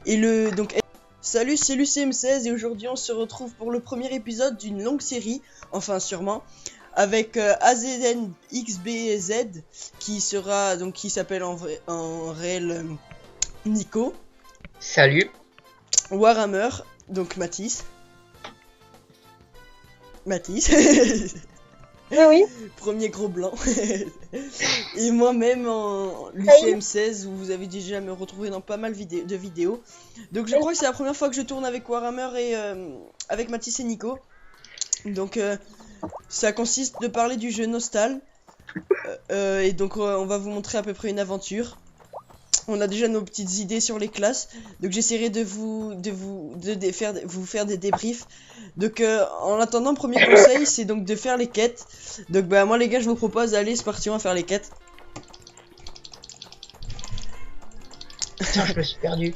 Et le donc salut, c'est l'UCM16 et aujourd'hui on se retrouve pour le premier épisode d'une longue série, enfin sûrement, avec AZNXBZ qui sera donc qui s'appelle en réel Nico. Salut. Warhammer, donc Mathis. Oui. Premier gros blanc. Et moi-même en l'UCM16 où vous avez déjà me retrouvé dans pas mal de vidéos. Donc je crois que c'est la première fois que je tourne avec Warhammer et avec Mathis et Nico. Donc ça consiste de parler du jeu Nostal. Et donc on va vous montrer à peu près une aventure. On a déjà nos petites idées sur les classes, donc j'essaierai de vous faire des débriefs. Donc en attendant, premier conseil, c'est donc de faire les quêtes. Donc bah moi les gars, je vous propose, allez, c'est parti, on va faire les quêtes. Putain, je me suis perdu.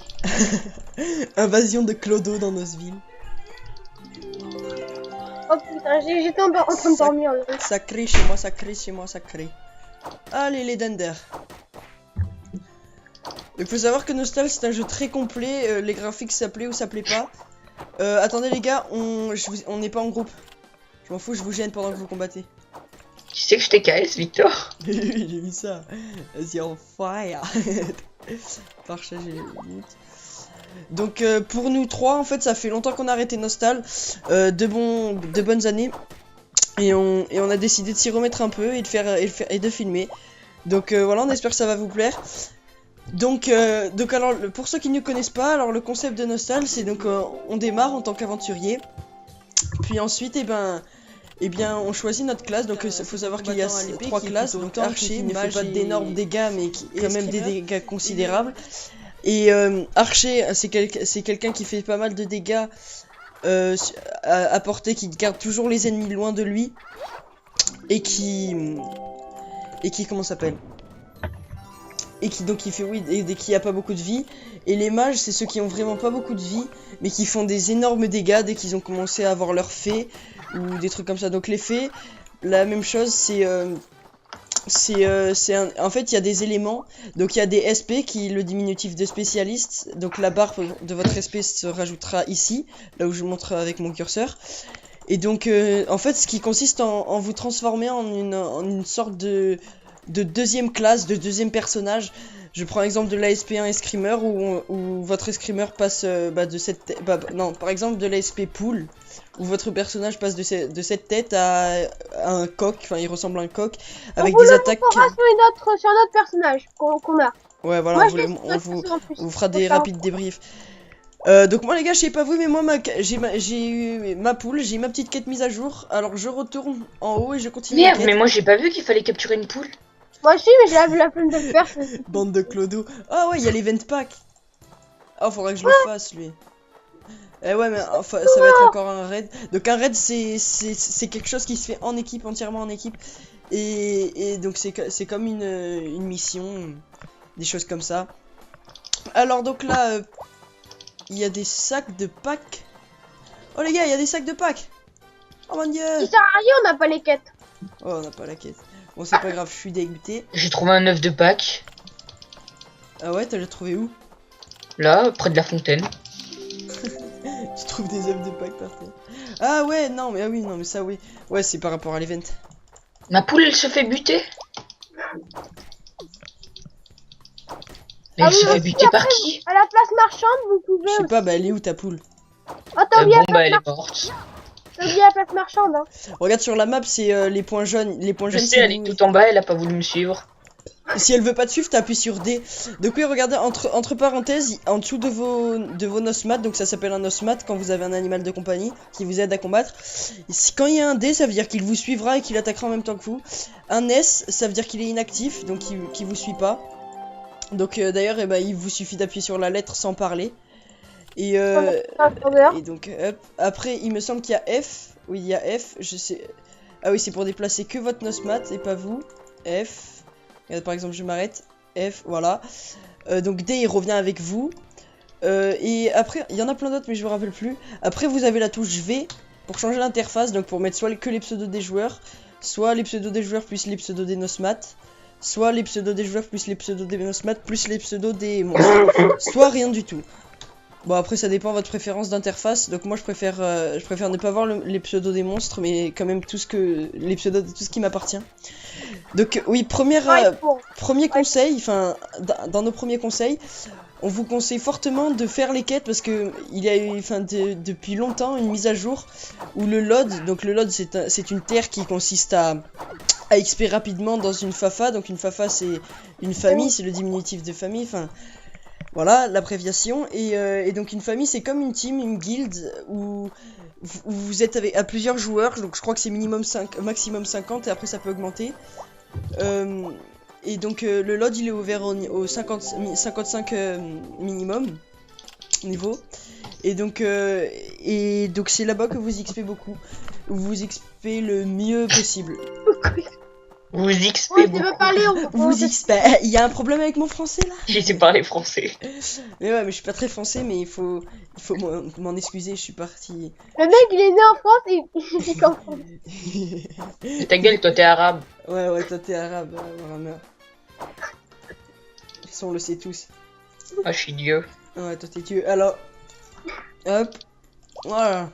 Invasion de Clodo dans Nosville. Oh putain, j'étais en train de dormir. Sacré chez moi, sacré chez moi, sacré. Allez les Dender. Il faut savoir que Nostal c'est un jeu très complet, les graphiques ça plaît ou ça plaît pas. Attendez les gars, on n'est pas en groupe. Je m'en fous, je vous gêne pendant que vous combattez. Tu sais que je t'ai KS, Victor? J'ai vu ça. Vas-y, on fire. Partager les minutes. Donc pour nous trois, en fait, ça fait longtemps qu'on a arrêté Nostal. De bonnes années. Et on a décidé de s'y remettre un peu et de filmer. Donc voilà, on espère que ça va vous plaire. Donc alors pour ceux qui ne connaissent pas, alors le concept de Nostal c'est donc on démarre en tant qu'aventurier, puis ensuite et bien on choisit notre classe. Donc il faut savoir qu'il y a trois classes, donc archer ne fait pas d'énormes dégâts mais qui quand même des dégâts considérables. Et archer c'est quelqu'un qui fait pas mal de dégâts à portée, qui garde toujours les ennemis loin de lui et qui comment s'appelle et qui fait et qui a pas beaucoup de vie. Et les mages c'est ceux qui ont vraiment pas beaucoup de vie mais qui font des énormes dégâts dès qu'ils ont commencé à avoir leur fée ou des trucs comme ça. Donc les fées, la même chose, en fait il y a des éléments. Donc il y a des SP qui est le diminutif de spécialiste. Donc la barre de votre SP se rajoutera ici, là où je vous montre avec mon curseur. Et donc en fait ce qui consiste en vous transformer en une sorte de deuxième classe, de deuxième personnage. Je prends l'exemple de l'ASP1 escrimeur où votre escrimeur passe par exemple de l'ASP pool où votre personnage passe de cette tête à un coq, enfin il ressemble à un coq avec des attaques. On fera sur un autre personnage qu'on a. Ouais voilà, on vous fera des rapides débriefs. Donc moi les gars, je sais pas vous mais moi j'ai eu ma poule, j'ai ma petite quête mise à jour. Alors je retourne en haut et je continue. Merde, mais moi j'ai pas vu qu'il fallait capturer une poule. Moi aussi, mais j'ai la flemme de le faire. Bande de clodo. Ah ouais, il y a l'event pack. Oh, faudrait que je le fasse lui. Eh ouais, mais enfin, ça va être encore un raid. Donc un raid c'est quelque chose qui se fait en équipe, entièrement en équipe. Et donc c'est comme une mission, des choses comme ça. Alors donc là, il y a des sacs de packs. Oh les gars, il y a des sacs de packs. Oh mon dieu. Ça sert à rien, on n'a pas les quêtes. Oh, on n'a pas la quête. Bon, c'est pas grave, je suis dégoûté. J'ai trouvé un œuf de Pâques. Ah ouais, t'as le trouvé où? Là, près de la fontaine. Tu trouves des œufs de Pâques par terre. Ah ouais, non mais ça oui. Ouais, c'est par rapport à l'event. Ma poule, elle se fait buter. Mais elle se fait buter par qui? À la place marchande, vous pouvez. Je sais pas, bah elle est où ta poule? Oh, t'as oublié Bon bah elle est morte. T'as oublié la place marchande, hein. Regarde sur la map, c'est les points jaunes. Les points Je jaunes, sais, elle est tout en bas, elle a pas voulu me suivre. Si elle veut pas te suivre, t'appuies sur D. Donc oui, regardez, entre parenthèses, en dessous de vos nosmats, donc ça s'appelle un nosmat quand vous avez un animal de compagnie qui vous aide à combattre. Quand il y a un D, ça veut dire qu'il vous suivra et qu'il attaquera en même temps que vous. Un S, ça veut dire qu'il est inactif, donc qu'il vous suit pas. Donc d'ailleurs, il vous suffit d'appuyer sur la lettre sans parler. Et donc hop. Après, il me semble qu'il y a F. Oui, il y a F. Je sais. Ah oui, c'est pour déplacer que votre nosmat et pas vous. F. Regarde, par exemple, je m'arrête. F, voilà. Donc D, il revient avec vous. Et après, il y en a plein d'autres, mais je me rappelle plus. Après, vous avez la touche V pour changer l'interface. Donc pour mettre soit que les pseudos des joueurs, soit les pseudos des joueurs plus les pseudos des nosmats, soit les pseudos des joueurs plus les pseudos des nosmats plus les pseudos des monstres, soit rien du tout. Bon après ça dépend de votre préférence d'interface. Donc moi je préfère ne pas voir les pseudos des monstres, mais quand même les pseudos de tout ce qui m'appartient. Donc oui, premier conseil, enfin dans nos premiers conseils, on vous conseille fortement de faire les quêtes parce que il y a eu depuis longtemps une mise à jour où le LOD, donc le LOD c'est une terre qui consiste à XP rapidement dans une fafa. Donc une fafa c'est une famille, c'est le diminutif de famille, enfin voilà l'abréviation. Et donc une famille c'est comme une team, une guilde où vous êtes à plusieurs joueurs. Donc je crois que c'est maximum 50 et après ça peut augmenter. Et donc le LOD il est ouvert au 55 minimum niveau. Et donc c'est là-bas que vous XP beaucoup. Vous XP le mieux possible. Vous XP Ouais, tu beaucoup. veux parler Vous XP. Il y a un problème avec mon français là. Je sais parler français. Mais ouais, mais je suis pas très français, mais il faut m'en excuser, je suis parti. Le mec, il est né en France et il vit qu'en France. Ta gueule, toi t'es arabe. Ouais, toi t'es arabe, Warhammer. Ça on le sait tous. Ah, je suis Dieu. Ouais, toi t'es Dieu. Alors, hop, voilà.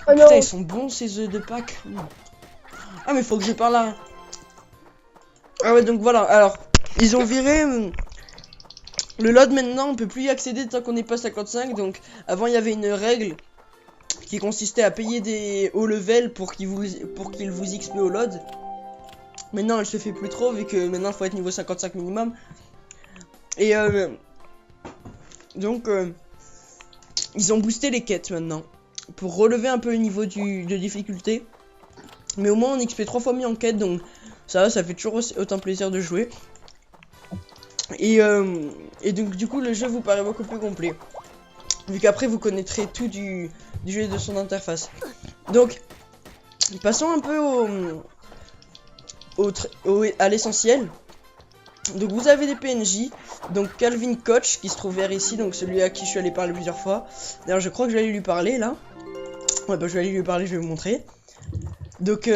Oh non. Putain, ils sont bons ces œufs de Pâques. Ah mais faut que je parle là. Ah ouais, donc voilà. Alors, ils ont viré le LOD maintenant. On peut plus y accéder tant qu'on n'est pas 55. Donc, avant il y avait une règle qui consistait à payer des hauts level pour qu'ils vous XP au LOD. Maintenant, elle se fait plus trop vu que maintenant il faut être niveau 55 minimum. Et donc ils ont boosté les quêtes maintenant pour relever un peu le niveau de difficulté. Mais au moins on XP 3 fois mieux en quête, donc ça fait toujours autant plaisir de jouer. Et donc du coup le jeu vous paraît beaucoup plus complet, vu qu'après vous connaîtrez tout du jeu et de son interface. Donc passons un peu à l'essentiel. Donc vous avez des PNJ, donc Calvin Koch qui se trouve vers ici, donc celui à qui je suis allé parler plusieurs fois. D'ailleurs je crois que je vais aller lui parler là. Ouais bah je vais aller lui parler, je vais vous montrer. Donc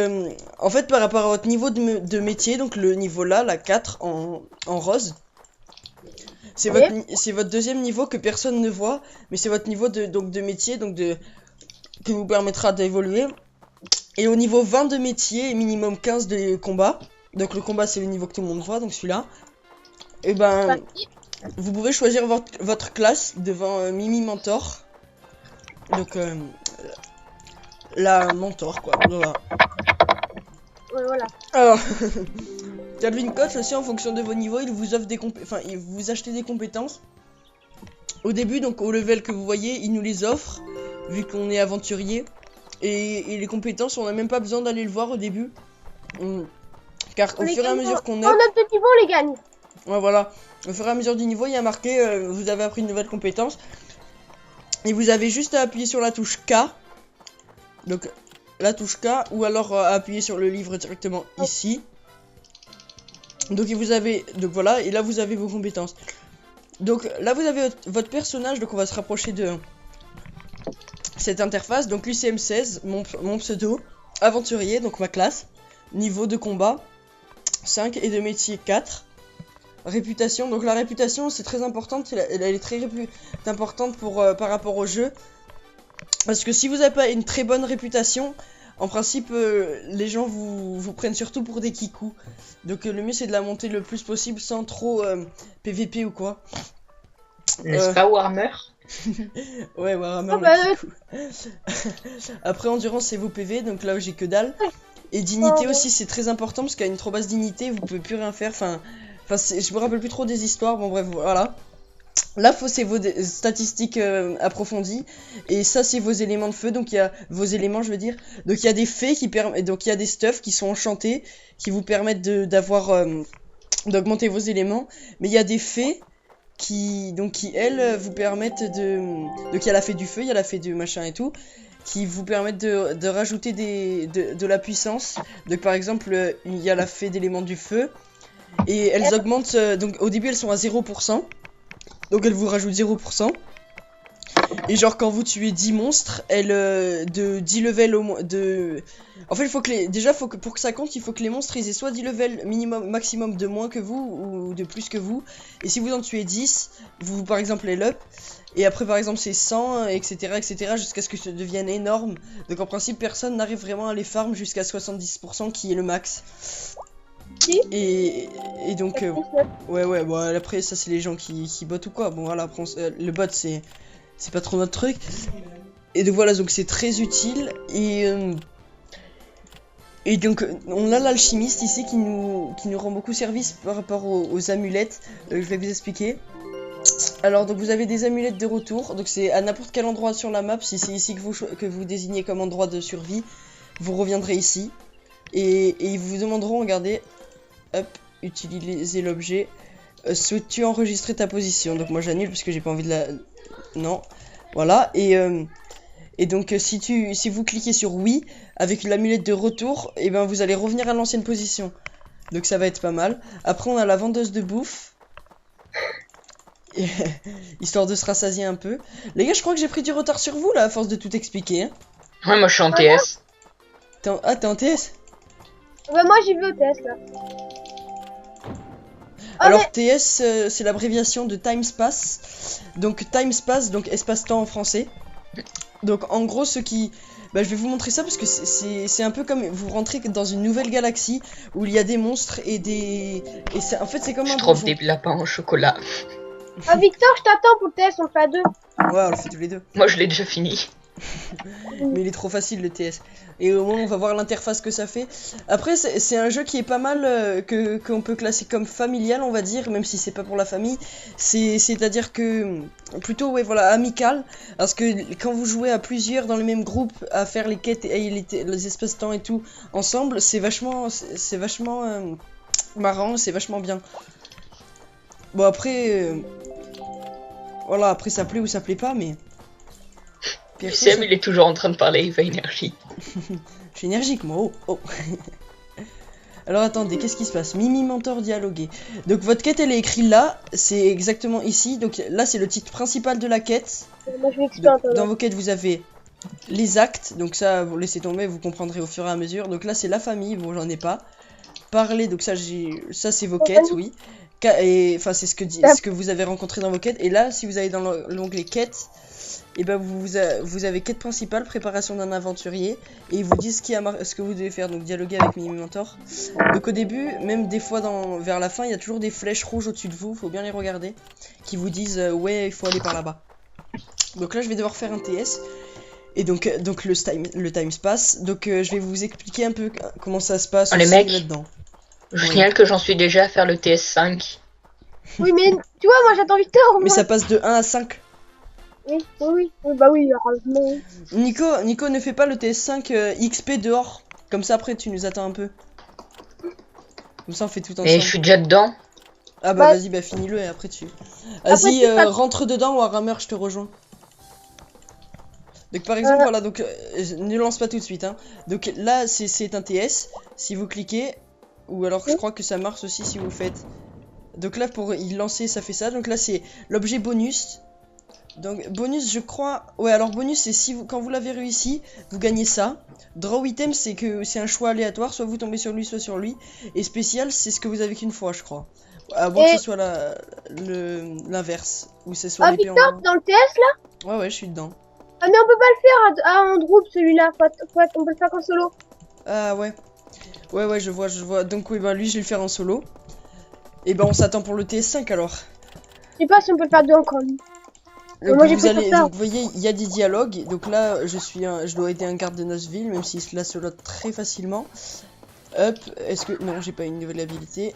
en fait par rapport à votre niveau de métier, donc le niveau là, la 4 en rose, c'est votre deuxième niveau que personne ne voit, mais c'est votre niveau de métier, donc qui vous permettra d'évoluer. Et au niveau 20 de métier et minimum 15 de combat, donc le combat c'est le niveau que tout le monde voit, donc celui-là, et ben vous pouvez choisir votre classe devant Mimi Mentor. Donc la mentor quoi, voilà. Ouais, voilà. Alors Calvin Koch aussi en fonction de vos niveaux, il vous offre il vous achetez des compétences. Au début, donc au level que vous voyez, il nous les offre, vu qu'on est aventurier. Et les compétences, on n'a même pas besoin d'aller le voir au début. Car au fur et à mesure qu'on On a deux niveaux, on les gagne. Ouais voilà, au fur et à mesure du niveau, il y a marqué vous avez appris une nouvelle compétence. Et vous avez juste à appuyer sur la touche K. Donc la touche K, ou alors appuyer sur le livre directement ici. Donc voilà, et là vous avez vos compétences. Donc là vous avez votre personnage, donc on va se rapprocher de cette interface. Donc UCM16, mon pseudo, aventurier, donc ma classe, niveau de combat 5 et de métier 4. Réputation, donc la réputation c'est très importante, elle est très importante par rapport au jeu. Parce que si vous n'avez pas une très bonne réputation, en principe les gens vous prennent surtout pour des kikous. Donc le mieux c'est de la monter le plus possible sans trop PVP ou quoi. N'est-ce pas Warhammer? Ouais, Warhammer. Oh, bah, Après endurance c'est vos PV, donc là j'ai que dalle. Et dignité aussi c'est très important parce qu'à une trop basse dignité vous pouvez plus rien faire. Enfin je me rappelle plus trop des histoires, bon bref voilà. Là c'est vos statistiques approfondies. Et ça c'est vos éléments de feu, donc il y a vos éléments je veux dire. Donc il y a des fées qui permettent, donc il y a des stuffs qui sont enchantés, qui vous permettent d'augmenter vos éléments. Mais il y a des fées qui elles vous permettent donc il y a la fée du feu, il y a la fée du machin et tout, qui vous permettent de rajouter de la puissance. Donc par exemple il y a la fée d'éléments du feu. Et elles augmentent, donc au début elles sont à 0%. Donc elles vous rajoutent 0%. Et genre quand vous tuez 10 monstres, elles de 10 levels au moins en fait il faut que pour que ça compte, il faut que les monstres ils aient soit 10 levels maximum de moins que vous ou de plus que vous. Et si vous en tuez 10, vous par exemple level up, Et après par exemple c'est 100, etc. jusqu'à ce que ça devienne énorme. Donc en principe personne n'arrive vraiment à les farm jusqu'à 70% qui est le max. Si. Et donc ouais bon après ça c'est les gens qui botent ou quoi. Bon voilà après le bot c'est pas trop notre truc. Et donc voilà, donc c'est très utile et donc on a l'alchimiste ici qui nous rend beaucoup service par rapport aux amulettes. Je vais vous expliquer. Alors donc vous avez des amulettes de retour, donc c'est à n'importe quel endroit sur la map, si c'est ici que vous désignez comme endroit de survie, vous reviendrez ici et ils vous demanderont, regardez, hop, utiliser l'objet, souhaites-tu enregistrer ta position? Donc moi j'annule parce que j'ai pas envie de la... Non, voilà, et donc si vous cliquez sur oui, avec l'amulette de retour, et ben vous allez revenir à l'ancienne position, donc ça va être pas mal. Après on a la vendeuse de bouffe. Histoire de se rassasier un peu. Les gars, je crois que j'ai pris du retard sur vous là à force de tout expliquer. Hein. Ouais, moi je suis en TS. T'es en TS? Bah moi j'ai vu au test là. Alors TS c'est l'abréviation de Time Space. Donc Time Space, donc espace-temps en français. Donc en gros ce qui... Bah je vais vous montrer ça parce que c'est un peu comme vous rentrez dans une nouvelle galaxie où il y a des monstres et des... Et en fait c'est comme un... Je trouve des lapins au chocolat. Ah Victor, je t'attends pour le test, on le fait à 2. Ouais, on le fait tous les deux. Moi je l'ai déjà fini. Mais il est trop facile le TS. Et au moins on va voir l'interface que ça fait. Après c'est un jeu qui est pas mal, qu'on peut classer comme familial on va dire, même si c'est pas pour la famille. C'est-à-dire que plutôt ouais voilà amical. Parce que quand vous jouez à plusieurs dans le même groupe à faire les quêtes et les espaces-temps et tout ensemble, c'est vachement marrant, c'est vachement bien. Bon après voilà, après ça plaît ou ça plaît pas mais... Sam il est toujours en train de parler, il va énergie. Je suis énergique moi, oh. Alors attendez, qu'est-ce qui se passe? Mimi Mentor dialoguer. Donc votre quête elle est écrite là, c'est exactement ici. Donc là c'est le titre principal de la quête. Moi je vais expliquer. Dans vos quêtes vous avez les actes, donc ça vous laissez tomber, vous comprendrez au fur et à mesure. Donc là c'est la famille, bon j'en ai pas. Parler, donc ça c'est vos quêtes, oui. Enfin c'est ce que vous avez rencontré dans vos quêtes. Et là si vous allez dans l'onglet quêtes, et ben vous avez quête principale, préparation d'un aventurier, et ils vous disent ce que vous devez faire, donc dialoguer avec Mimi Mentor. Donc au début, même des fois vers la fin, il y a toujours des flèches rouges au-dessus de vous, faut bien les regarder, qui vous disent ouais il faut aller par là-bas. Donc là je vais devoir faire un TS, et donc le time space, donc je vais vous expliquer un peu comment ça se passe les mecs, là-dedans. Je signale que j'en suis déjà à faire le TS5. Oui mais tu vois moi j'attends Victor. Mais ça passe de 1 à 5. Oui, bah oui, heureusement. Nico ne fait pas le TS5 XP dehors. Comme ça après tu nous attends un peu. Comme ça on fait tout ensemble. Et je suis déjà dedans. Ah bah vas-y, bah finis-le et après tu... Vas-y, rentre dedans Warhammer, je te rejoins. Donc par exemple, voilà, donc ne lance pas tout de suite. Hein. Donc là c'est un TS, si vous cliquez, ou alors je crois que ça marche aussi si vous faites... Donc là pour y lancer ça fait ça, donc là c'est l'objet bonus. Donc bonus je crois, ouais alors bonus c'est si quand vous l'avez réussi, vous gagnez ça. Draw item c'est que c'est un choix aléatoire, soit vous tombez sur lui soit sur lui. Et spécial c'est ce que vous avez qu'une fois je crois. À moins que ce soit l'inverse, ou ce soit l'épée en... Victor dans le TS là? Ouais je suis dedans. Ah mais on peut pas le faire en groupe celui-là, on peut le faire qu'en solo. Ah ouais je vois, donc oui bah lui je vais le faire en solo. Et ben on s'attend pour le TS5 alors. Je sais pas si on peut le faire deux encore lui. Donc, moi, donc vous voyez, il y a des dialogues. Donc là, je dois aider un garde de Nosville, même s'il se la solo très facilement. Hop, est-ce que... Non, j'ai pas une nouvelle habilité.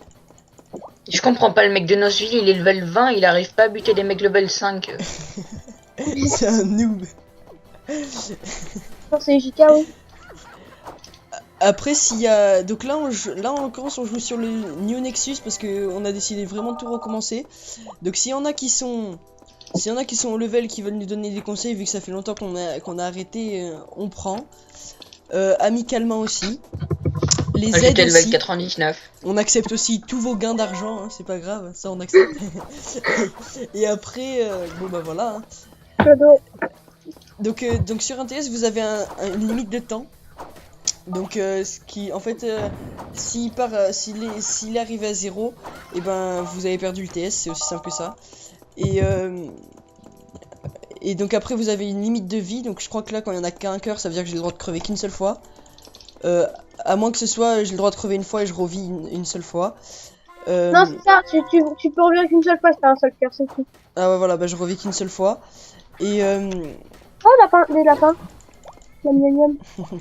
Je comprends pas, le mec de Nosville, il est level 20, il arrive pas à buter des mecs level 5. C'est un noob. Non, c'est JK, oui. Après, s'il y a... Donc là, en l'occurrence, on joue sur le New Nexus, parce qu'on a décidé vraiment de tout recommencer. Donc s'il y en a qui sont... au level qui veulent nous donner des conseils, vu que ça fait longtemps qu'on a arrêté, on prend. Amicalement aussi. Les aides level aussi. 99. On accepte aussi tous vos gains d'argent, hein, c'est pas grave, ça on accepte. Et après, bon bah voilà. Hein. Donc sur un TS, vous avez une limite de temps. Donc ce qui, en fait, s'il arrive à 0, et ben vous avez perdu le TS, c'est aussi simple que ça. Et Et donc après vous avez une limite de vie, donc je crois que là quand il y en a qu'un cœur, ça veut dire que j'ai le droit de crever qu'une seule fois. À moins que ce soit j'ai le droit de crever une fois et je revis une seule fois. Non, c'est ça, tu peux revenir qu'une seule fois si t'as un seul cœur, c'est tout. Ah ouais voilà, bah je revis qu'une seule fois. Et Oh, des lapins. Miam, miam, miam.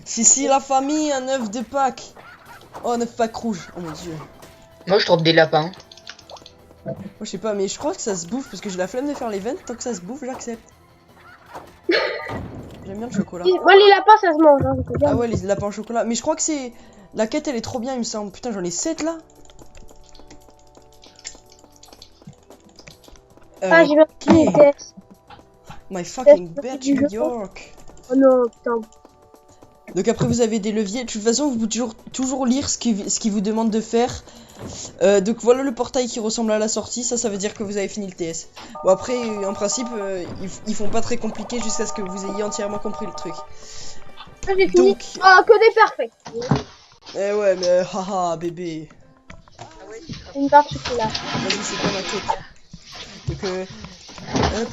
si la famille, un œuf de Pâques. Oh un œuf Pâques rouge, oh mon dieu. Moi, je trouve des lapins. Moi je sais pas, mais je crois que ça se bouffe parce que j'ai la flemme de faire l'event, tant que ça se bouffe j'accepte. J'aime bien le chocolat. Moi, les lapins, ça se mange. Hein, Ah ouais, les lapins au chocolat. Mais je crois que c'est... La quête, elle est trop bien, il me semble. Putain, j'en ai 7 là. Ah, j'ai bien fini les TS. My fucking C'est bitch, du jeu. New York. Oh non, putain. Donc après, vous avez des leviers. De toute façon, vous pouvez toujours lire ce qui vous demande de faire. Donc voilà le portail qui ressemble à la sortie. Ça veut dire que vous avez fini le TS. Bon, après, en principe, ils font pas très compliqué jusqu'à ce que vous ayez entièrement compris le truc. Ah, j'ai fini. Donc... Ah, que des parfaits. Eh ouais, mais haha, bébé. Une barre de chocolat. Vas-y, c'est quoi ma quête? Donc, hop,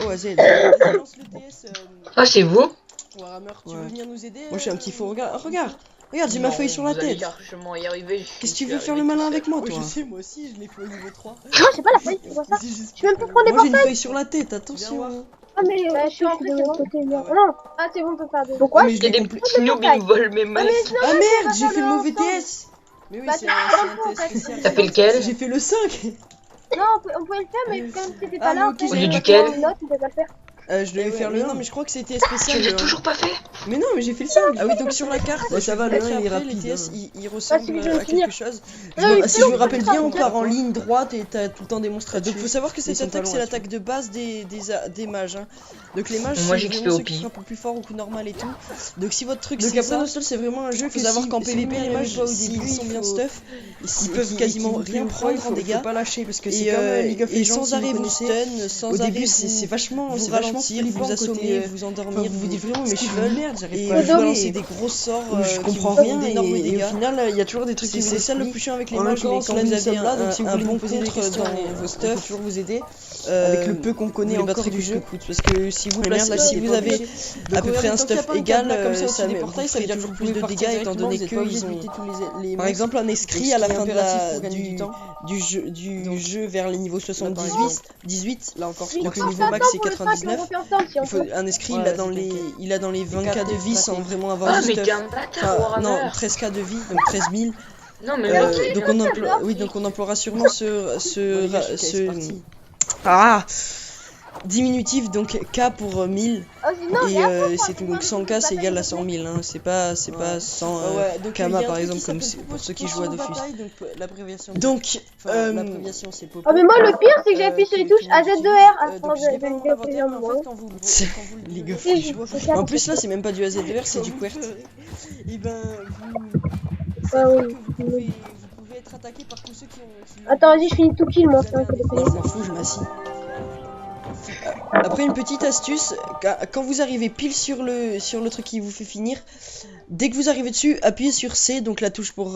oh, Azel, vas-y, lance le TS. Ah, c'est vous? Warhammer, tu veux Ouais. venir nous aider? Moi, je suis un petit faux. Regarde, j'ai ma Non, feuille sur la vous allez tête. largement y arriver. Qu'est-ce que tu veux faire le malin avec moi, toi? Oui, Je sais, moi aussi, je l'ai fait au niveau 3. Non, c'est pas la feuille, c'est quoi ça? Tu veux me prendre des Moi, j'ai une portails? feuille sur la tête, attention. Ah, mais je suis rentré de l'autre côté. Non, ah, c'est bon, on peut faire des. Pourquoi? Mais je Il y a l'ai des compris. petits noobs, ils me volent mes masques. Ah merde, j'ai fait le mauvais TS. Mais oui, Bah, c'est tu- un TS spécial. T'as fait lequel? J'ai fait le 5. Non, on pouvait le faire, mais comme t'étais Ah, pas là, mais en ok, fait, au lieu duquel une note, on pouvait pas le faire. Je devais faire le 1, mais je crois que c'était Tu spécial. l'as le 1. toujours pas fait? Mais non, mais j'ai fait le 5. Ah oui, donc sur la carte, Ouais, ça va, le 1 il est après, rapide. les TS, hein. ils ressemblent celui que je à viens de finir. quelque chose. Oui, Si je me oui, rappelle oui, bien, on oui, part en ligne droite et t'as tout le temps des monstres à tuer. Donc faut savoir que Ils cette sont pas attaque, loin, c'est là-dessus. l'attaque de base des mages. Hein. Donc les mages, Moi, c'est j'ai vraiment XP ceux qui OP. frappent au plus fort au coup normal et tout. Donc si votre truc Donc c'est après, ça, Nostal, c'est vraiment un jeu faut que savoir qu'en si PVP, vous les mages, pas au s'ils début, sont bien faut- stuff, ils et peuvent qui- quasiment et qui rien vous prendre faut en dégâts. pas lâcher parce que c'est Et, comme League of et Legends, sans si vous arrêt vous connaissez. stun, sans Au arrêt début, vous- c'est vachement vous flippant ralentir, vous côté, assommer, vous endormir, enfin, vous dites vraiment ce mais je qu'ils suis veulent. merde, j'arrive Et pas à vous jouer. balancez des gros sorts je qui comprends vous font rien d'énormes et dégâts. au final il y a toujours des trucs qui C'est vous ça le expliquent. plus chiant avec les En mages, mais l'occurrence, quand là, vous nous avez sommes là, donc si vous voulez bon nous poser des contre questions, dans on vos peut stuff, toujours vous aider. avec Avec le peu qu'on connaît vous les encore battrez du coûte jeu. que coûte, parce que si vous Mais placez, merde, là, si il est vous pas avez obligé. à peu près un stuff égal, ça met met portail, ça veut dire toujours plus de dégâts étant donné qu'ils ont par exemple exemple un escrit donc, à la ce qui est fin de impératif pour gagner du du temps. du jeu vers les niveaux 18 là encore Oui, donc le on niveau fait max un c'est temps pour le track, 99. on refait ensemble si on Il faut peut. un escrit, Ouais, il a dans les 20k de vie sans vraiment avoir Ah, de mais stuff. t'es un bâtard, Enfin, non, Warhammer. 13k de vie, donc 13 000. Non, mais là, Donc on emploiera sûrement ce diminutif, donc K pour 1000 Ah, non, et mais après, c'est tout. Donc 100K c'est égal à 100 000, hein. C'est pas 100 Kama par exemple comme pour ceux qui jouent à Dofus. Donc l'abréviation c'est Ah, mais moi, le pire, c'est que j'appuie sur les touches AZ2R. donc je l'ai pas encore inventé, mais en fait quand vous League of Si, Legends. c'est ça. En plus là c'est même pas du AZVR, c'est du QWERTY. Et ben Ah, oui. vous pouvez être attaqué par tous ceux qui ont Attends, vas-y, je finis tout kill, moi. Non, je m'en fous, je m'assis. Après une petite astuce, quand vous arrivez pile sur le truc qui vous fait finir, dès que vous arrivez dessus, appuyez sur C, donc la touche pour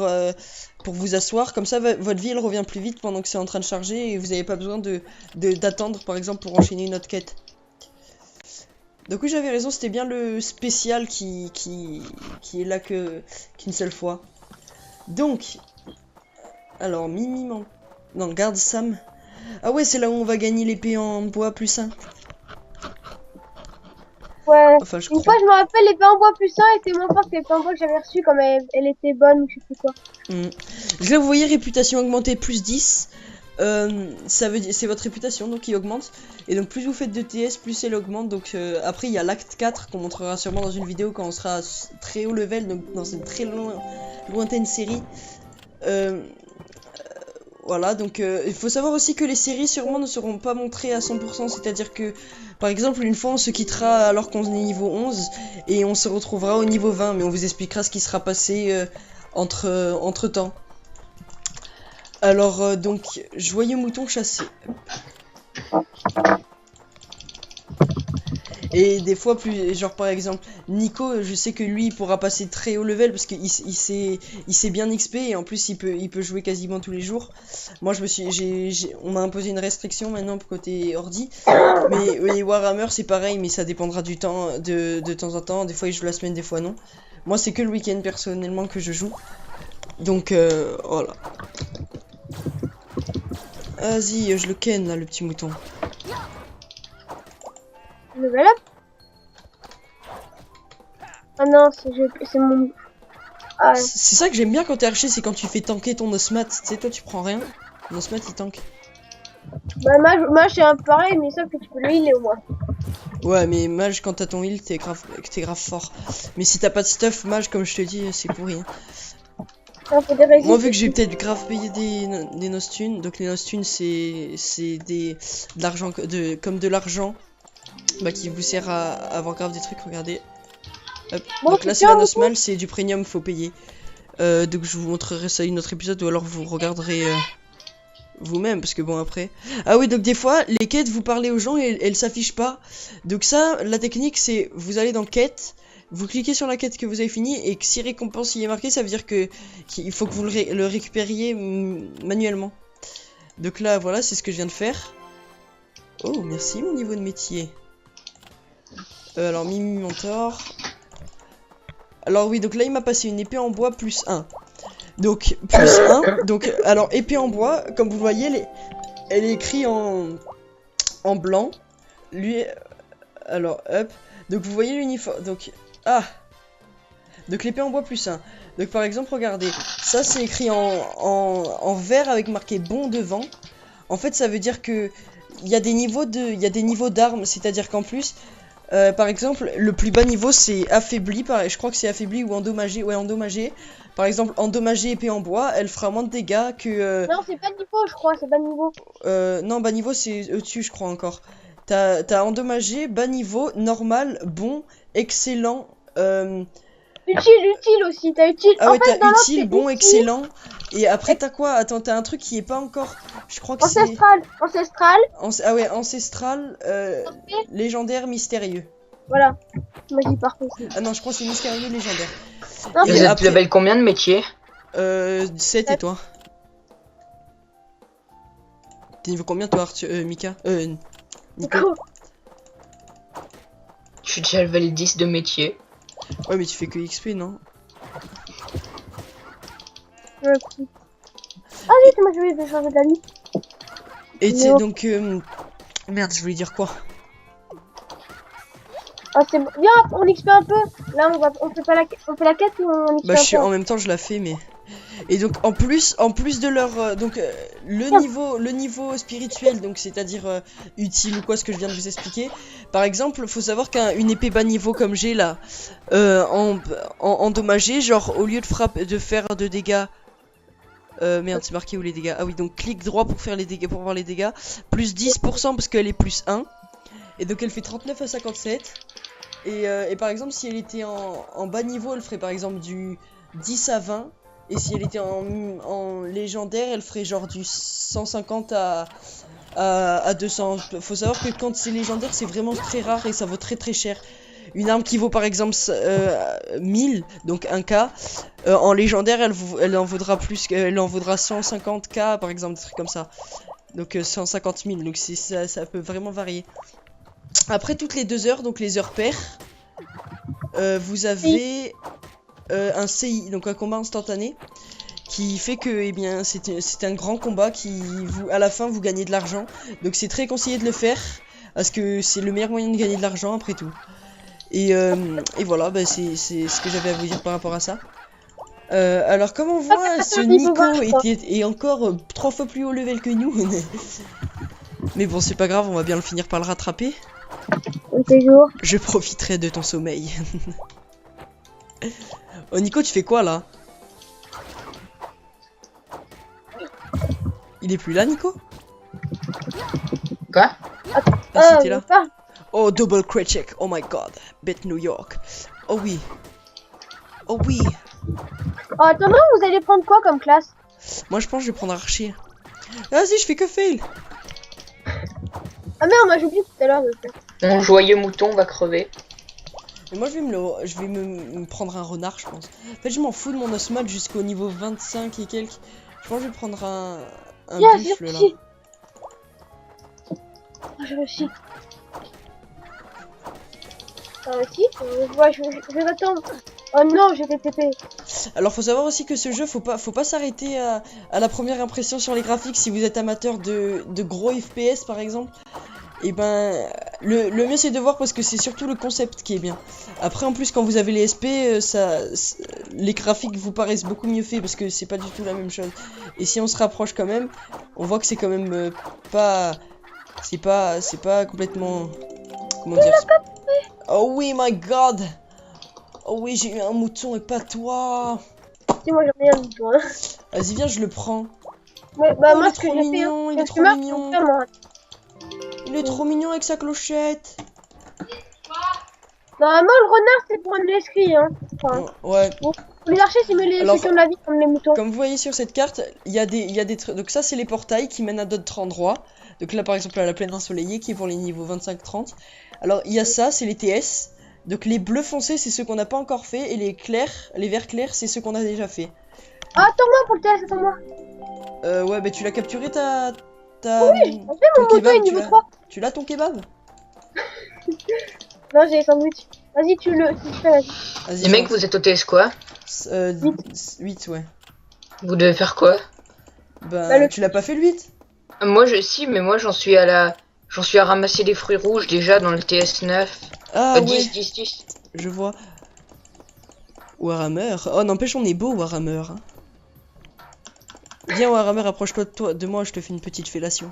vous asseoir, comme ça votre vie elle revient plus vite pendant que c'est en train de charger et vous n'avez pas besoin d'attendre par exemple pour enchaîner une autre quête. Donc oui j'avais raison, c'était bien le spécial qui est là qu'une seule fois. Donc, alors Mimi, non garde Sam. Ah ouais, c'est là où on va gagner l'épée en bois plus 1. Ouais. Enfin, je Une crois. fois, je me rappelle, l'épée en bois plus 1 était moins forte que l'épée en bois que j'avais reçue comme elle était bonne ou je sais plus quoi. Là, vous voyez, réputation augmentée plus 10. Ça veut dire, c'est votre réputation donc qui augmente. Et donc, plus vous faites de TS, plus elle augmente. Donc, après, il y a l'acte 4 qu'on montrera sûrement dans une vidéo quand on sera très haut level, donc dans une très lointaine série. Voilà, donc il faut savoir aussi que les séries sûrement ne seront pas montrées à 100%, c'est-à-dire que par exemple une fois on se quittera alors qu'on est niveau 11 et on se retrouvera au niveau 20, mais on vous expliquera ce qui sera passé entre temps. Alors donc, joyeux mouton chassé. Et des fois plus, genre par exemple Nico, je sais que lui il pourra passer très haut level parce qu'il sait bien XP et en plus il peut jouer quasiment tous les jours. Moi je me suis, on m'a imposé une restriction maintenant pour côté ordi. Mais oui, Warhammer c'est pareil, mais ça dépendra du temps, de temps en temps. Des fois il joue la semaine, des fois non. Moi c'est que le week-end personnellement que je joue. Donc voilà. Vas-y, je le ken là, le petit mouton. Level up. Ah non, c'est mon... Ah, C'est ça que j'aime bien quand t'es archer, c'est quand tu fais tanker ton osmat. Tu sais, toi tu prends rien, ton osmat il tank. bah mage c'est un peu pareil, mais sauf que tu peux le healer au moins. Ouais, mais mage quand t'as ton heal, t'es grave fort. Mais si t'as pas de stuff, mage comme je te dis, c'est pourri. Hein. Non, faut des résistes. Moi, vu que j'ai peut-être grave payé des nostunes, donc les nostunes c'est de l'argent, comme de l'argent, bah qui vous sert à avoir grave des trucs. Regardez. Hop. Bon, Donc là c'est c'est la bien, nosmal, c'est du premium, faut payer. Donc je vous montrerai ça une autre épisode ou alors vous regarderez vous-même parce que bon après. Ah oui, donc des fois les quêtes vous parlez aux gens et elles s'affichent pas. Donc ça, la technique c'est vous allez dans quête, vous cliquez sur la quête que vous avez finie et que si récompense y est marqué, ça veut dire que qu'il faut que vous le récupériez manuellement. Donc là voilà, c'est ce que je viens de faire. Oh merci mon niveau de métier. Alors Mimi Mentor. Alors oui, donc là il m'a passé une épée en bois plus 1. Donc plus 1. Donc alors épée en bois, comme vous le voyez, elle est écrite en blanc. Lui, alors hop. Donc vous voyez l'uniforme. Donc donc l'épée en bois plus 1. Donc par exemple regardez, ça c'est écrit en vert avec marqué bon devant. En fait ça veut dire que il y a des niveaux d'armes, c'est-à-dire qu'en plus par exemple, le plus bas niveau c'est affaibli, je crois que c'est affaibli ou endommagé. Ouais, endommagé. Par exemple, endommagé épée en bois, elle fera moins de dégâts que. Non, c'est pas niveau, je crois, c'est pas niveau. Non, bas niveau c'est au-dessus, je crois encore. T'as endommagé, bas niveau, normal, bon, excellent. Utile aussi, t'as utile. Ah ouais, en fait, t'as dans utile, l'autre, bon, c'est excellent. Et après t'as quoi? Attends, t'as un truc qui est pas encore. Je crois que c'est. Ancestral. Ah ouais, ancestral, légendaire, mystérieux. Voilà. Magie partout. Ah non, je crois que c'est mystérieux, légendaire. Non, Et Vous êtes après- level combien de métiers? 7 et toi? T'es niveau combien toi, Mika? Nico? Je suis déjà level 10 de métier. Ouais, mais tu fais que XP, non? Ah oui, c'est moi je vais changer d'avis. Et tu sais, Non. donc. Merde, je voulais dire quoi? Ah c'est bon. Viens, on XP un peu. Là on fait pas on fait la quête ou on XP Bah, un peu. en même temps, je la fais, mais. Et donc, en plus de leur. Donc, le niveau spirituel, donc c'est-à-dire utile ou quoi, ce que je viens de vous expliquer. Par exemple, faut savoir qu'une épée bas niveau comme j'ai là, en endommagé, genre au lieu de faire de dégâts. Merde, c'est marqué où les dégâts. Ah oui, donc clic droit pour faire les dégâts, pour voir les dégâts. Plus 10% parce qu'elle est plus 1. Et donc elle fait 39 à 57. Et par exemple, si elle était en bas niveau, elle ferait par exemple du 10 à 20. Et si elle était en légendaire, elle ferait genre du 150 à 200. Faut savoir que quand c'est légendaire, c'est vraiment très rare et ça vaut très très cher. Une arme qui vaut par exemple 1000, donc 1k, en légendaire elle en vaudra plus, elle en vaudra 150k par exemple, des trucs comme ça. Donc 150 000, donc ça peut vraiment varier. Après toutes les 2 heures, donc les heures paires, vous avez un CI, donc un combat instantané, qui fait que eh bien c'est un grand combat qui à la fin vous gagnez de l'argent. Donc c'est très conseillé de le faire parce que c'est le meilleur moyen de gagner de l'argent après tout. Et voilà, bah, c'est ce que j'avais à vous dire par rapport à ça. Alors comme on voit, ce Nico est encore 3 fois plus haut level que nous. Mais bon, c'est pas grave, on va bien le finir par le rattraper. Toujours. Je profiterai de ton sommeil. Oh Nico, tu fais quoi là? Il est plus là, Nico? Quoi? Ah, c'était là. Pas. Oh, double crit check. Oh my god. Bet New York. Oh oui. Oh oui. Oh, attends, vous allez prendre quoi comme classe? Moi, je pense que je vais prendre archer. Vas-y, je fais que fail. Ah merde, moi j'ai oublié tout à l'heure de faire. Mon joyeux mouton va crever. Et moi, je vais me prendre un renard, je pense. En fait, je m'en fous de mon osmode jusqu'au niveau 25 et quelques. Je pense que je vais prendre un Yes, j'ai buffle, là. réussi. Ah, j'ai réussi. T'as réussi? Ouais, je vais m'attendre. Oh non, j'ai été TP. Alors, faut savoir aussi que ce jeu, faut pas s'arrêter à la première impression sur les graphiques. Si vous êtes amateur de gros FPS, par exemple, et ben, le mieux c'est de voir parce que c'est surtout le concept qui est bien. Après, en plus, quand vous avez les SP, les graphiques vous paraissent beaucoup mieux faits parce que c'est pas du tout la même chose. Et si on se rapproche quand même, on voit que c'est quand même pas, c'est pas complètement, comment dire. Oh oui, my God. Oh oui, j'ai eu un mouton et pas toi. Si, moi j'en ai un du tout. Hein. Vas-y, viens, je le prends. Ouais, bah, Oh, moi, il est ce que trop j'ai fait, mignon, il est trop mignon. Il est trop mignon avec sa clochette. Normalement, le renard, c'est pour un escrit, hein. Enfin, Ouais. les archers, c'est mieux les Alors, ceux qui ont de la vie comme les moutons. Comme vous voyez sur cette carte, il y a des donc ça c'est les portails qui mènent à d'autres endroits. Donc là par exemple à la plaine ensoleillée qui est pour les niveaux 25-30. Alors il y a ça, c'est les TS. Donc les bleus foncés c'est ceux qu'on n'a pas encore fait et les clairs, les verts clairs c'est ceux qu'on a déjà fait. Ah, attends-moi pour le TS, attends-moi. Ouais bah tu l'as capturé ta Oui, en fait, mon moto est niveau 3. Tu l'as ton kebab? Non, j'ai les sandwichs. Vas-y, tu le fais, vas-y. Vas-y. Les mecs, vous êtes au TS quoi? 8 ouais. Vous devez faire quoi? Bah tu l'as pas fait le 8? Moi, si, mais moi, j'en suis à ramasser des fruits rouges déjà dans le TS9. Ah 10, ouais. 10, 10. Je vois. Warhammer. Oh n'empêche on est beau Warhammer. Hein. Viens Warhammer, approche-toi de moi, je te fais une petite fellation.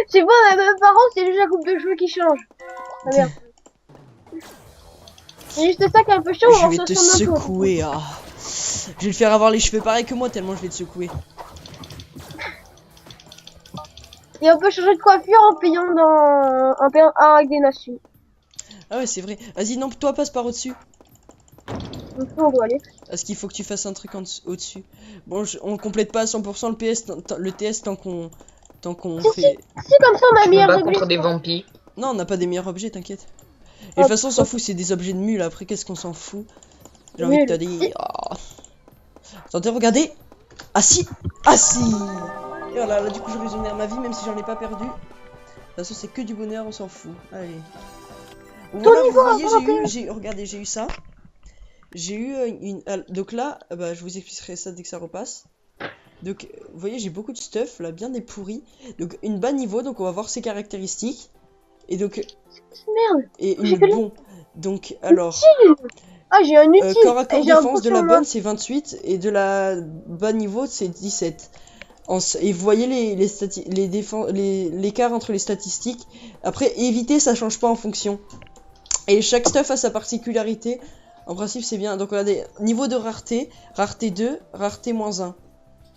C'est bon, on a même parents, c'est juste la coupe de cheveux qui change. Ah merde. C'est juste ça qui est un peu chaud. Je vais te secouer. Ah. Je vais le faire avoir les cheveux pareils que moi tellement je vais te secouer. Et on peut changer de coiffure en payant avec des nations. Ah ouais c'est vrai. Vas-y non, toi passe par au-dessus. Donc on doit aller. Parce qu'il faut que tu fasses un truc au-dessus. Bon, on complète pas à 100% le TS tant qu'on fait... Si comme ça on a Je me meilleur bats objet. contre des vampires. Non, on n'a pas des meilleurs objets, t'inquiète. Et de toute façon on s'en fout, c'est des objets de mule. Après qu'est-ce qu'on s'en fout? J'ai envie de te dire... Oh. Attendez, regardez. Ah si. Ah si. Et voilà, là du coup je régénère ma vie même si j'en ai pas perdu. De toute façon c'est que du bonheur, on s'en fout. Allez. Voilà, vous voyez, regardez, j'ai eu ça. J'ai eu donc là, bah, je vous expliquerai ça dès que ça repasse. Donc, vous voyez, j'ai beaucoup de stuff, là, bien des pourris. Donc, une bas niveau, donc on va voir ses caractéristiques. Et donc... Merde. Et une bon. Donc, alors... Ah, j'ai un utile. Corps à corps défense de la bonne, c'est 28. Et de la bas niveau, c'est 17. Et vous voyez l'écart entre les statistiques. Après, éviter, ça change pas en fonction. Et chaque stuff a sa particularité. En principe, c'est bien. Donc, regardez, niveau de rareté, rareté 2, rareté moins 1.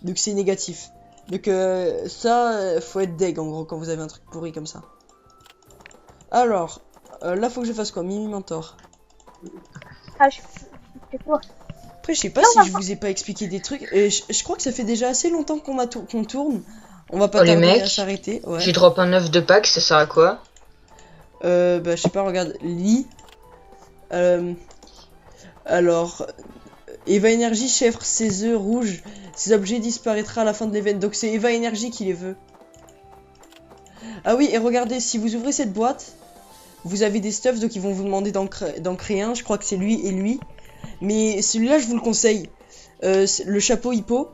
Donc, c'est négatif. Donc, ça, faut être deg en gros quand vous avez un truc pourri comme ça. Alors, là, faut que je fasse quoi? Mimi Mentor. Ah, je fais quoi? Après, je sais pas si je vous ai pas expliqué des trucs. Et je crois que ça fait déjà assez longtemps qu'on tourne. On va pas les tarder mecs, à s'arrêter. Ouais. J'ai drop un œuf de Pâques, ça sert à quoi? Bah, je sais pas, regarde. Lit. Alors, Eva Energy chèvre ses œufs rouges. Ces objets disparaîtra à la fin de l'événement. Donc, c'est Eva Energy qui les veut. Ah oui, et regardez, si vous ouvrez cette boîte, vous avez des stuffs, donc ils vont vous demander d'en créer un. Je crois que c'est lui et lui. Mais celui-là, je vous le conseille. Le chapeau hippo.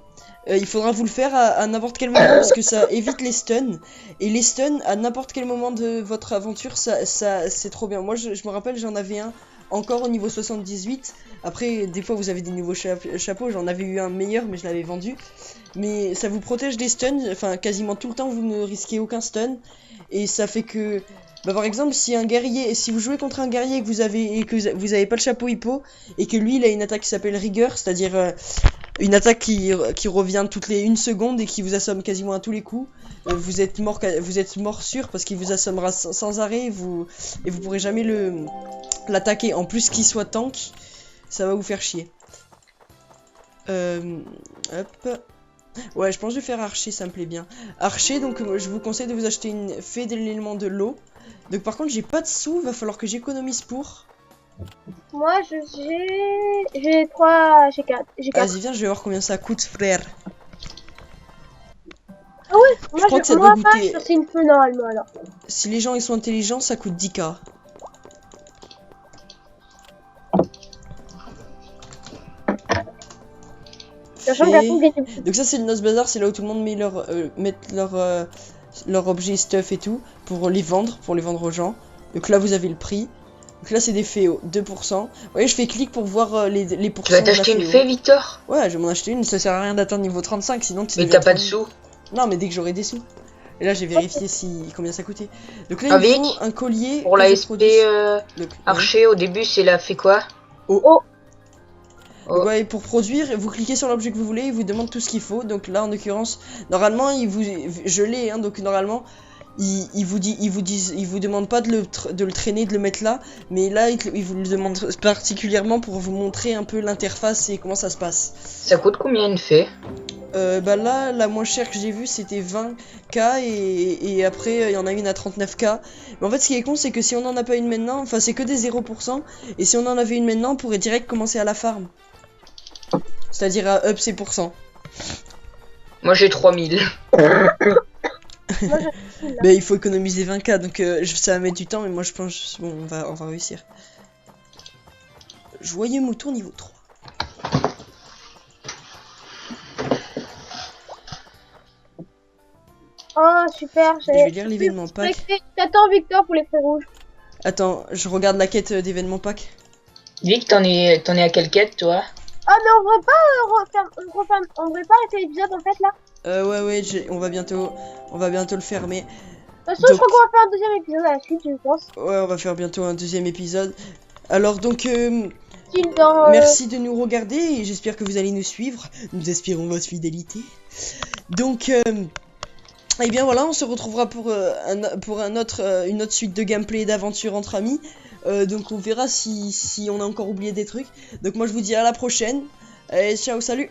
Il faudra vous le faire à n'importe quel moment parce que ça évite les stuns. Et les stuns, à n'importe quel moment de votre aventure, ça c'est trop bien. Moi, je me rappelle, j'en avais un encore au niveau 78. Après, des fois, vous avez des nouveaux chapeaux. J'en avais eu un meilleur, mais je l'avais vendu. Mais ça vous protège des stuns. Enfin, quasiment tout le temps, vous ne risquez aucun stun. Et ça fait que... Bah, par exemple, si vous jouez contre un guerrier et que vous avez pas le chapeau hippo et que lui il a une attaque qui s'appelle rigueur, c'est-à-dire une attaque qui revient toutes les 1 seconde et qui vous assomme quasiment à tous les coups, vous êtes mort sûr parce qu'il vous assommera sans arrêt et vous pourrez jamais l'attaquer. En plus qu'il soit tank, ça va vous faire chier. Hop. Ouais, je pense que je vais faire archer, ça me plaît bien. Archer, donc je vous conseille de vous acheter une fée de l'élément de l'eau. Donc par contre, j'ai pas de sous, va falloir que j'économise pour. Moi, j'ai 3, j'ai 4. Vas-y, viens, je vais voir combien ça coûte, frère. Ah ouais, moi, crois que ça moi doit pas, goûter- c'est une feu normalement alors. Si les gens ils sont intelligents, ça coûte 10K. Sachant que Fée. la femme gagne plus. Donc ça c'est le Noce Bazar, c'est là où tout le monde met leur objet stuff et tout pour les vendre aux gens. Donc là vous avez le prix. Donc là c'est des féos, 2%. Vous voyez je fais clic pour voir les pourcents. Tu vas de la t'acheter une féo. fée, Victor? Ouais je vais m'en acheter une, ça sert à rien d'atteindre niveau 35 sinon tu Mais deviens t'as pas de trop- sous. Non mais dès que j'aurai des sous. Et là j'ai vérifié combien ça coûtait. Donc là il Avec, me faut un collier. Pour que la je SP produise. Le- archer, au début, c'est la fait quoi? Oh, Oh. Ouais, pour produire, vous cliquez sur l'objet que vous voulez, il vous demande tout ce qu'il faut. Donc là, en l'occurrence, normalement, je l'ai, hein, donc normalement, il vous demande pas de le traîner, de le mettre là, mais là, il vous le demande particulièrement pour vous montrer un peu l'interface et comment ça se passe. Ça coûte combien une fée? Bah là, la moins chère que j'ai vue, c'était 20K et après, il y en a une à 39K. Mais en fait, ce qui est con, c'est que si on en a pas une maintenant, enfin, c'est que des 0%, et si on en avait une maintenant, on pourrait direct commencer à la farm. C'est-à-dire à up ses pourcents. Moi, j'ai 3000. Mais il faut économiser 20K, donc ça va mettre du temps, mais moi je pense bon, on va réussir. Joyeux mouton niveau 3. oh super, Je vais lire l'événement pack. T'attends Victor pour les feux rouges. Attends, je regarde la quête d'événement pack. Vic, t'en es à quelle quête, toi? Ah mais on devrait pas on devrait pas arrêter l'épisode en fait là. Ouais, on va bientôt le fermer. De toute façon, je Donc- crois qu'on va faire un deuxième épisode à la suite, je pense. Ouais, on va faire bientôt un deuxième épisode. Alors donc, Style dans. merci de nous regarder et j'espère que vous allez nous suivre. Nous espérons votre fidélité. Donc, eh bien voilà, on se retrouvera pour une autre suite de gameplay et d'aventure entre amis. Donc on verra si on a encore oublié des trucs. Donc moi je vous dis à la prochaine. Allez, ciao, salut!